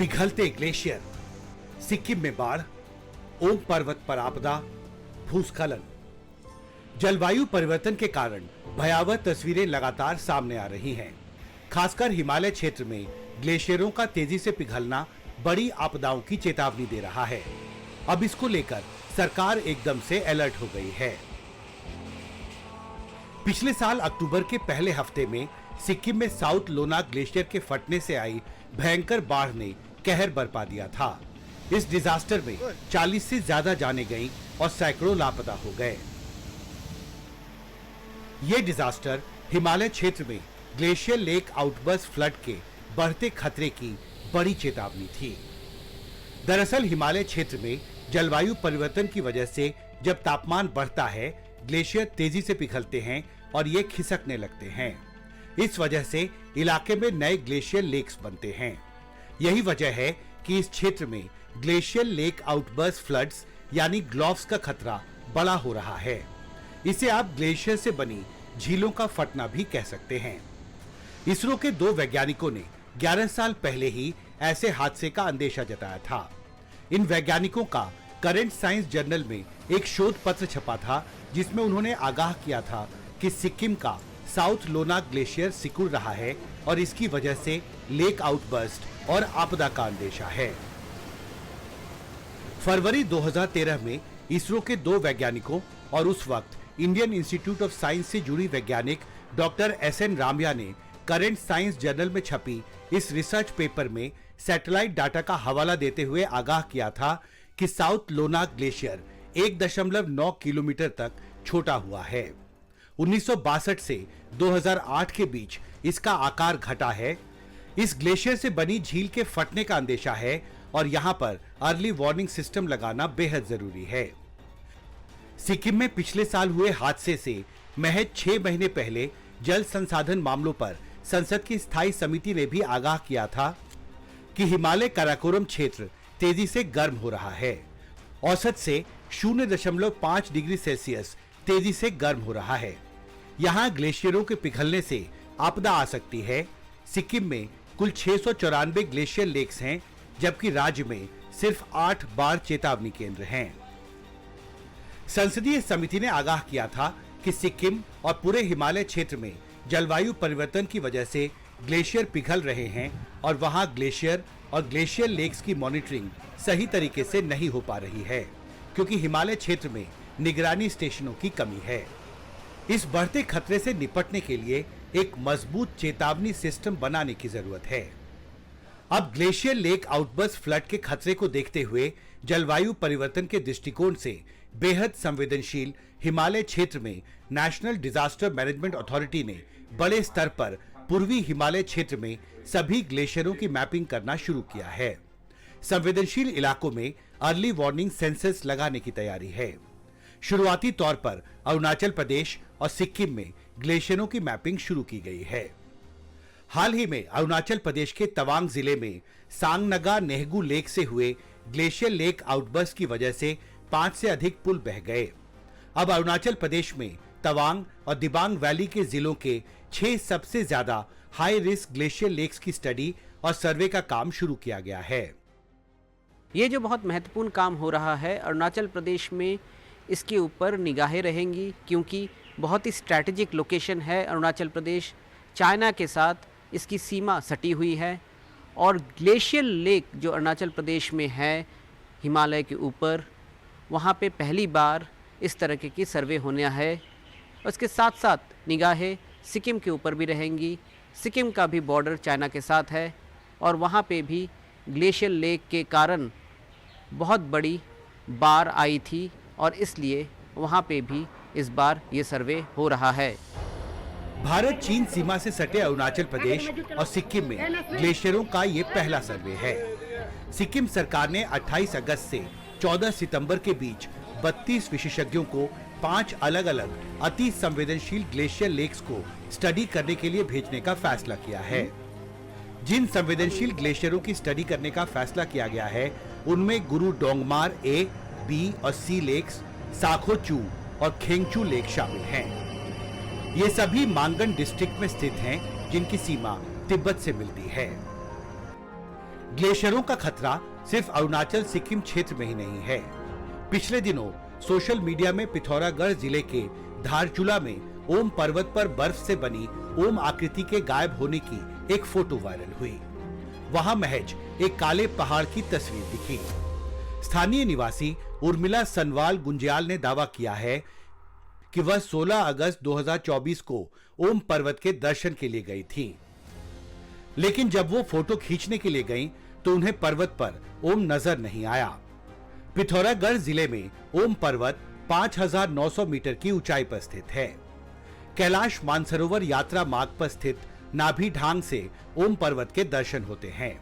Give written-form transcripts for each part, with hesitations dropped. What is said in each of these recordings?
पिघलते glacier, Sikkim में बाढ़, ओम पर्वत पर आपदा, भूस्खलन। जलवायु परिवर्तन के कारण भयावह तस्वीरें लगातार सामने आ रही हैं। खासकर हिमालय क्षेत्र में ग्लेशियरों का तेजी से पिघलना बड़ी आपदाओं की चेतावनी दे रहा है। अब इसको लेकर सरकार एकदम से अलर्ट हो गई है। पिछले साल अक्टूबर के पहले हफ्ते में सिक्किम में साउथ लोनाक ग्लेशियर के फटने से आई भयंकर बाढ़ ने कहर बरपा दिया था। इस डिजास्टर में 40 से ज्यादा जानें गईं और सैकड़ों लापता हो गए। ये डिजास्टर हिमालय क्षेत्र में ग्लेशियर लेक आउटबर्स्ट फ्लड के बढ़ते खतरे की बड़ी चेतावनी थी। दरअसल हिमालय क्षेत्र में जलवायु परिवर्तन की वजह से जब तापमान बढ़ता है, ग्लेशियर तेजी से पिघलते हैं और ये खिसकने लगते हैं। इस वजह से इलाके में नए ग्लेशियर लेक्स बनते हैं। यही वजह है कि इस क्षेत्र में ग्लेशियर लेक आउटबर्स्ट फ्लड्स यानी ग्लॉव्स का खतरा बड़ा हो रहा है। इसे आप ग्लेशियर से बनी झीलों का फटना भी कह सकते हैं। इसरो के 2 वैज्ञानिकों ने 11 साल पहले ही ऐसे हादसे का अंदेशा जताया था। इन वैज्ञानिकों का करंट साइंस जर्नल में एक शोध पत्र छपा था, जिसमें उन्होंने आगाह किया था कि सिक्किम का साउथ लोनाक ग्लेशियर सिकुड़ रहा है और इसकी वजह से लेक आउटबर्स्ट और आपदा का अंदेशा है। फरवरी 2013 में इसरो के 2 वैज्ञानिकों और उस वक्त इंडियन इंस्टीट्यूट ऑफ साइंस से जुड़ी वैज्ञानिक डॉक्टर SN रामया ने करंट साइंस जर्नल में छपी इस रिसर्च पेपर में सैटेलाइट डाटा का हवाला देते हुए आगाह किया था कि साउथ लोनाक ग्लेशियर 1.9 किलोमीटर तक छोटा हुआ है। 1962 से 2008 के बीच इसका आकार घटा है। इस ग्लेशियर से बनी झील के फटने का अंदेशा है और यहां पर अर्ली वार्निंग सिस्टम लगाना बेहद जरूरी है। सिक्किम में पिछले साल हुए हादसे से महज 6 महीने पहले जल संसाधन मामलों पर संसद की स्थायी समिति ने भी आगाह किया था कि हिमालय काराकोरम क्षेत्र तेजी से गर्म हो रहा है। औसत से 0.5 डिग्री सेल्सियस तेजी से गर्म हो रहा है। यहाँ ग्लेशियरों के पिघलने से आपदा आ सकती है। सिक्किम में कुल 694 ग्लेशियर लेक्स हैं, जबकि राज्य में सिर्फ 8 बाढ़ चेतावनी केंद्र हैं। संसदीय समिति ने आगाह किया था कि सिक्किम और पूरे हिमालय क्षेत्र में जलवायु परिवर्तन की वजह से ग्लेशियर पिघल रहे हैं और वहां ग्लेशियर और ग्लेशियर लेक्स की मॉनिटरिंग सही तरीके से नहीं हो पा रही है, क्योंकि हिमालय क्षेत्र में निगरानी स्टेशनों की कमी है। इस बढ़ते खतरे से निपटने के लिए एक मजबूत चेतावनी सिस्टम बनाने की जरूरत है। अब ग्लेशियर लेक आउटबर्स्ट फ्लड के खतरे को देखते हुए जलवायु परिवर्तन के दृष्टिकोण से बेहद संवेदनशील हिमालय क्षेत्र में नेशनल डिजास्टर मैनेजमेंट अथॉरिटी ने बड़े स्तर पर पूर्वी हिमालय क्षेत्र में सभी ग्लेशियरों की मैपिंग करना शुरू किया है। संवेदनशील इलाकों में अर्ली वार्निंग सेंसर्स लगाने की तैयारी है। शुरुआती तौर पर अरुणाचल प्रदेश और सिक्किम में ग्लेशियरों की मैपिंग शुरू की गई है। हाल ही में अरुणाचल प्रदेश के तवांग जिले में सांगनगा नेहगू लेक से हुए ग्लेशियर लेक आउटबर्स्ट की वजह से 5 से अधिक पुल बह गए। अब अरुणाचल प्रदेश में तवांग और दिबांग वैली के जिलों के 6 सबसे ज्यादा हाई रिस्क ग्लेशियर लेक्स की स्टडी और सर्वे का काम शुरू किया गया है। ये जो बहुत महत्वपूर्ण काम हो रहा है, अरुणाचल प्रदेश में इसके ऊपर निगाहें रहेंगी, क्योंकि बहुत ही स्ट्रैटेजिक लोकेशन है। अरुणाचल प्रदेश चाइना के साथ इसकी सीमा सटी हुई है और ग्लेशियर लेक जो अरुणाचल प्रदेश में है हिमालय के ऊपर, वहाँ पे पहली बार इस तरह की सर्वे होना है। उसके साथ साथ निगाहें सिक्किम के ऊपर भी रहेंगी। सिक्किम का भी बॉर्डर चाइना के साथ है और वहाँ पे भी ग्लेशियर लेक के कारण बहुत बड़ी बाढ़ आई थी और इसलिए वहाँ पे भी इस बार ये सर्वे हो रहा है। भारत चीन सीमा से सटे अरुणाचल प्रदेश और सिक्किम में ग्लेशियरों का ये पहला सर्वे है। सिक्किम सरकार ने 28 अगस्त से 14 सितंबर के बीच 32 विशेषज्ञों को 5 अलग अलग अति संवेदनशील ग्लेशियर लेक्स को स्टडी करने के लिए भेजने का फैसला किया है। जिन संवेदनशील ग्लेशियरों की स्टडी करने का फैसला किया गया है, उनमें गुरु डोंगमार A, B और C लेक्स, साखो चू और खेंगचू लेक शामिल हैं। ये सभी मांगन डिस्ट्रिक्ट में स्थित हैं, जिनकी सीमा तिब्बत से मिलती है। ग्लेशियरों का खतरा सिर्फ अरुणाचल सिक्किम क्षेत्र में ही नहीं है। पिछले दिनों सोशल मीडिया में पिथौरागढ़ जिले के धारचूला में ओम पर्वत पर बर्फ से बनी ओम आकृति के गायब होने की एक फोटो वायरल हुई। वहां महज एक काले पहाड़ की तस्वीर दिखी। स्थानीय निवासी उर्मिला सनवाल गुंजियाल ने दावा किया है कि वह 16 अगस्त 2024 को ओम पर्वत के दर्शन के लिए गई थी, लेकिन जब वो फोटो खींचने के लिए गईं, तो उन्हें पर्वत पर ओम नजर नहीं आया। पिथौरागढ़ जिले में ओम पर्वत 5,900 मीटर की ऊंचाई पर स्थित है। कैलाश मानसरोवर यात्रा मार्ग पर स्थित नाभि ढांग से ओम पर्वत के दर्शन होते हैं।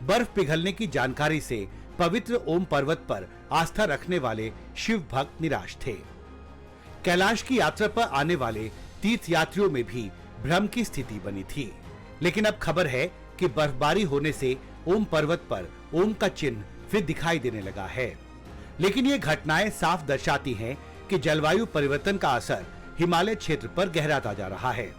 बर्फ पिघलने की जानकारी से पवित्र ओम पर्वत पर आस्था रखने वाले शिव भक्त निराश थे। कैलाश की यात्रा पर आने वाले तीर्थ यात्रियों में भी भ्रम की स्थिति बनी थी, लेकिन अब खबर है कि बर्फबारी होने से ओम पर्वत पर ओम का चिन्ह फिर दिखाई देने लगा है। लेकिन ये घटनाएं साफ दर्शाती हैं कि जलवायु परिवर्तन का असर हिमालय क्षेत्र पर गहराता जा रहा है।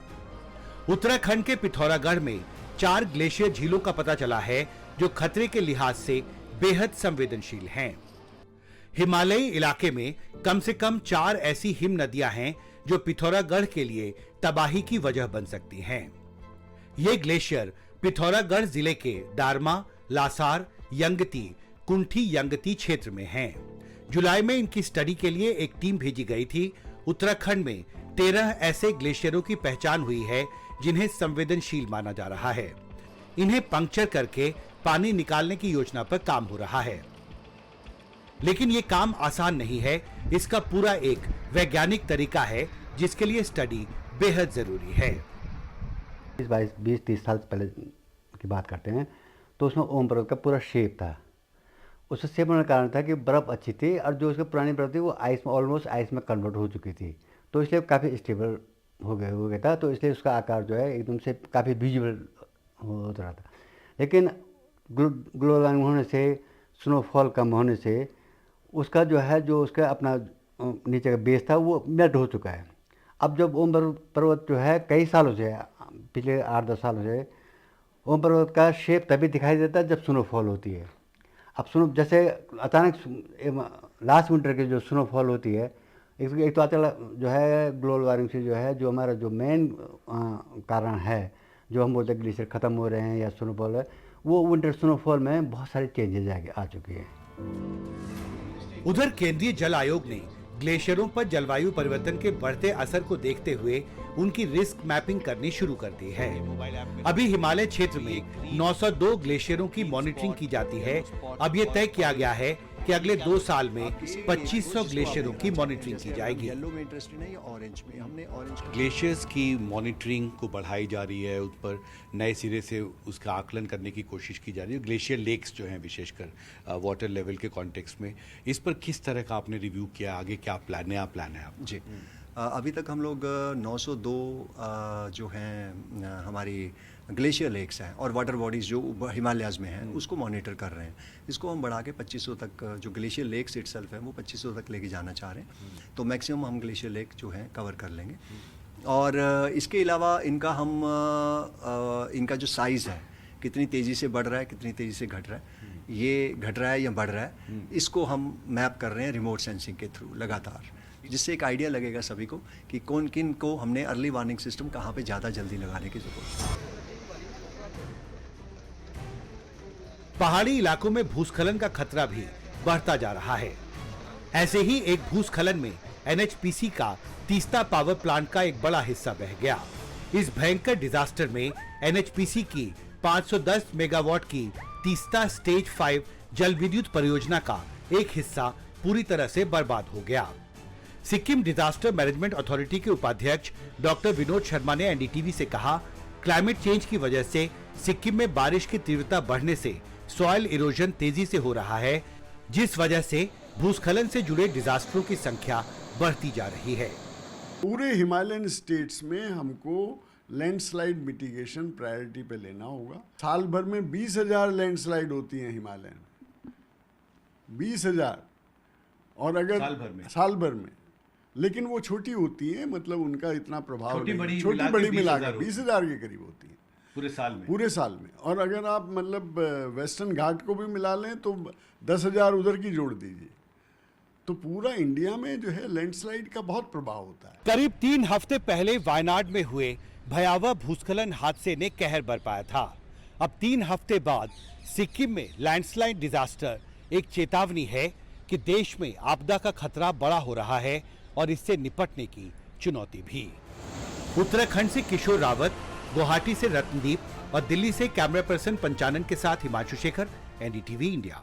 उत्तराखंड के पिथौरागढ़ में 4 ग्लेशियर झीलों का पता चला है जो खतरे के लिहाज से बेहद संवेदनशील हैं। हिमालयी इलाके में कम से कम 4 ऐसी हिम नदियां हैं जो पिथौरागढ़ के लिए तबाही की वजह बन सकती हैं। ये ग्लेशियर पिथौरागढ़ जिले के दारमा, लासार, यंगती, कुंठी यंगती क्षेत्र में हैं। जुलाई में इनकी स्टडी के लिए एक टीम भेजी गई थी। उत्तराखंड में 13 ऐसे ग्लेशियरों की पहचान हुई है जिन्हें संवेदनशील माना जा रहा है। इन्हें पंक्चर करके पानी निकालने की योजना पर काम हो रहा है, लेकिन ये काम आसान नहीं है। इसका पूरा एक वैज्ञानिक तरीका है जिसके लिए स्टडी बेहद जरूरी है। 20-30 साल पहले की बात करते हैं तो उसमें ओम पर्वत का पूरा शेप था। उसका शेप होने का कारण था कि बर्फ़ अच्छी थी और जो उसकी पुरानी बर्फ़ थी वो आइस में ऑलमोस्ट आइस में कन्वर्ट हो चुकी थी, तो इसलिए काफ़ी स्टेबल हो गया था। तो इसलिए उसका आकार जो है एकदम से काफ़ी विजिबल होता रहा था। लेकिन ग्लोबल वार्मिंग होने से, स्नोफॉल कम होने से उसका जो है जो उसका अपना नीचे का बेस था वो मेल्ट हो चुका है। अब जब ओम पर्वत जो है कई सालों से, पिछले 8-10 सालों से ओम पर्वत का शेप तभी दिखाई देता है जब स्नोफॉल होती है। अब जैसे अचानक लास्ट विंटर की जो स्नोफॉल होती है, एक तो आजकल जो है ग्लोबल वार्मिंग से जो है जो हमारा जो मेन कारण है, जो हम बोलते हैं ग्लेशियर ख़त्म हो रहे हैं या स्नोफॉल है, वो विंटर स्नोफॉल में बहुत सारे चेंजेस आ चुके हैं। उधर केंद्रीय जल आयोग ने ग्लेशियरों पर जलवायु परिवर्तन के बढ़ते असर को देखते हुए उनकी रिस्क मैपिंग करनी शुरू कर दी है। अभी हिमालय क्षेत्र में 902 ग्लेशियरों की मॉनिटरिंग की जाती है। अब ये तय किया गया है कि अगले 2 साल में 2500 ग्लेशियरों की मॉनिटरिंग की जाएगी। ग्लेशियर्स की मॉनिटरिंग को बढ़ाई जा रही है, उस पर नए सिरे से उसका आकलन करने की कोशिश की जा रही है। ग्लेशियर लेक्स जो हैं विशेषकर वाटर लेवल के कॉन्टेक्स्ट में, इस पर किस तरह का आपने रिव्यू किया, आगे क्या नया प्लान है आप? जी, अभी तक हम लोग 902 जो हैं हमारी ग्लेशियर लेक्स हैं और वाटर बॉडीज़ जो हिमालयाज़ में हैं उसको मॉनिटर कर रहे हैं। इसको हम बढ़ा के 2500 तक, जो ग्लेशियर लेक्स इटसेल्फ है वो 2500 तक लेके जाना चाह रहे हैं। तो मैक्सिमम हम ग्लेशियर लेक जो हैं कवर कर लेंगे। और इसके अलावा इनका इनका जो साइज़ है, कितनी तेज़ी से बढ़ रहा है, कितनी तेज़ी से घट रहा है, ये घट रहा है या बढ़ रहा है, इसको हम मैप कर रहे हैं रिमोट सेंसिंग के थ्रू लगातार, जिससे एक आइडिया लगेगा सभी को कि कौन किन को हमने अर्ली वार्निंग सिस्टम कहाँ पे ज़्यादा जल्दी लगाने की ज़रूरत है। पहाड़ी इलाकों में भूस्खलन का खतरा भी बढ़ता जा रहा है। ऐसे ही एक भूस्खलन में एनएचपीसी का तीस्ता पावर प्लांट का एक बड़ा हिस्सा बह गया। इस भयंकर डिजास्टर में एनएचपीसी की 510 मेगावाट की तीस्ता स्टेज 5 जल विद्युत परियोजना का एक हिस्सा पूरी तरह से बर्बाद हो गया। सिक्किम डिजास्टर मैनेजमेंट अथॉरिटी के उपाध्यक्ष डॉक्टर विनोद शर्मा ने एनडीटीवी से कहा, क्लाइमेट चेंज की वजह से सिक्किम में बारिश की तीव्रता बढ़ने से सॉइल इरोजन तेजी से हो रहा है, जिस वजह से भूस्खलन से जुड़े डिजास्टरों की संख्या बढ़ती जा रही है। पूरे हिमालयन स्टेट्स में हमको लैंडस्लाइड मिटिगेशन प्रायोरिटी पे लेना होगा। साल भर में 20,000 लैंडस्लाइड होती हैं हिमालय में, 20,000। और अगर साल भर में, लेकिन वो छोटी होती है, मतलब उनका इतना प्रभाव छोटी बड़ी मिलाकर 20,000 के करीब होती है। पूरे साल में? पूरे साल में। और अगर आप मतलब वेस्टर्न घाट को भी मिला लें तो 10,000 उधर की जोड़ दीजिए, तो पूरा इंडिया में जो है लैंडस्लाइड का बहुत प्रभाव होता है। करीब 3 हफ्ते पहले वायनाड में हुए भयावह भूस्खलन हादसे ने कहर बरपाया था। अब 3 हफ्ते बाद सिक्किम में लैंडस्लाइड डिजास्टर एक चेतावनी है कि देश में आपदा का खतरा बड़ा हो रहा है और इससे निपटने की चुनौती भी। उत्तराखंड से किशोर रावत, गुवाहाटी से रत्नदीप और दिल्ली से कैमरा पर्सन पंचानन के साथ हिमांशु शेखर, एनडीटीवी इंडिया।